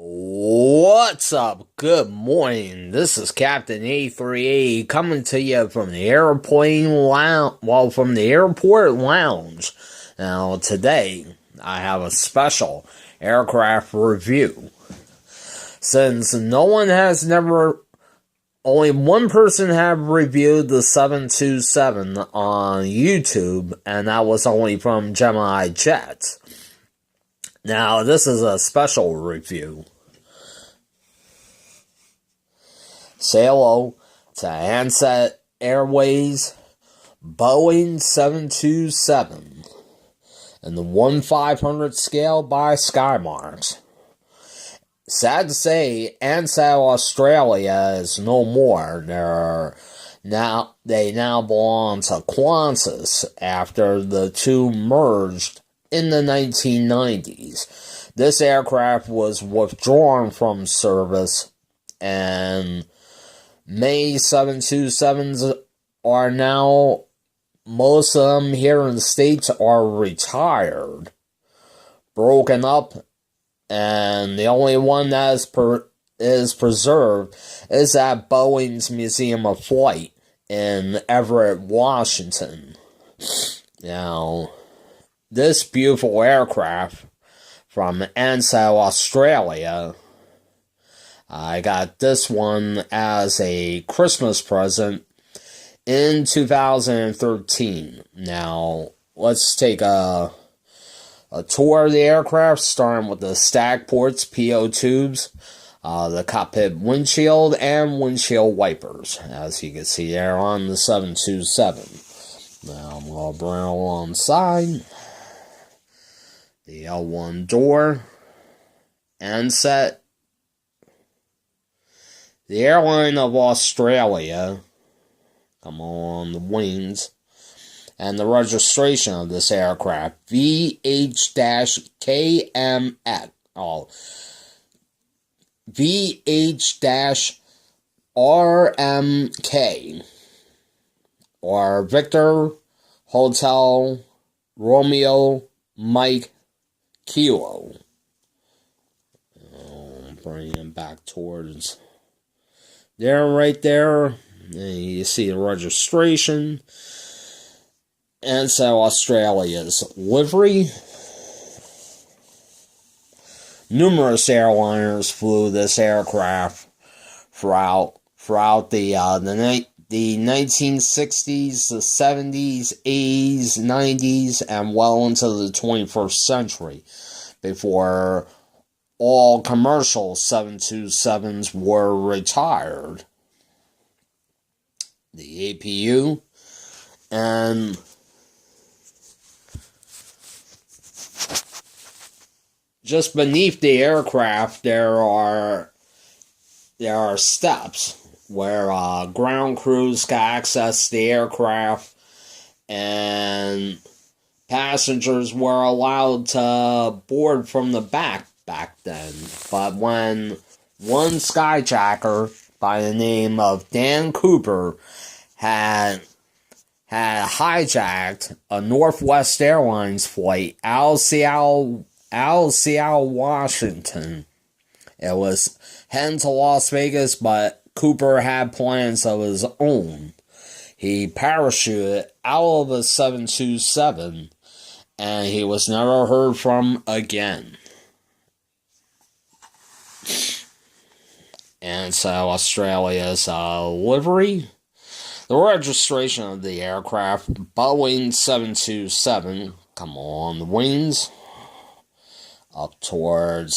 What's up? Good morning. This is Captain A3A coming to you from the from the airport lounge. Now, today, I have a special aircraft review. Since only one person have reviewed the 727 on YouTube, and that was only from Gemini Jets. Now, this is a special review. Say hello to Ansett Airways Boeing 727 and the 1/500 scale by Skymarks. Sad to say, Ansett Australia is no more. They now belong to Qantas after the two merged in the 1990s. This aircraft was withdrawn from service, and many 727s are now, most of them here in the States are retired, broken up, and the only one that is preserved is at Boeing's Museum of Flight in Everett, Washington. Now, this beautiful aircraft from Ansett Australia, I got this one as a Christmas present in 2013. Now, let's take a tour of the aircraft, starting with the stack ports, PO tubes, the cockpit windshield, and windshield wipers, as you can see there on the 727. Now, I'm going to bring it alongside. The L1 door, Ansett, the airline of Australia, come on the wings, and the registration of this aircraft, VH-KMX, VH-RMK, or Victor, Hotel, Romeo, Mike, Kilo. Bring him back towards there, right there. And you see the registration. Ansett Australia's livery. Numerous airliners flew this aircraft throughout the 1960s, the 70s, 80s, 90s, and well into the 21st century, before all commercial 727s were retired. The APU, and just beneath the aircraft there are steps where ground crews can access the aircraft, and passengers were allowed to board from the back then. But when one skyjacker by the name of Dan Cooper had hijacked a Northwest Airlines flight out of Seattle, Washington, it was heading to Las Vegas, but Cooper had plans of his own. He parachuted out of a 727, and he was never heard from again. And so Australia's livery, the registration of the aircraft, Boeing 727, come on the wings, up towards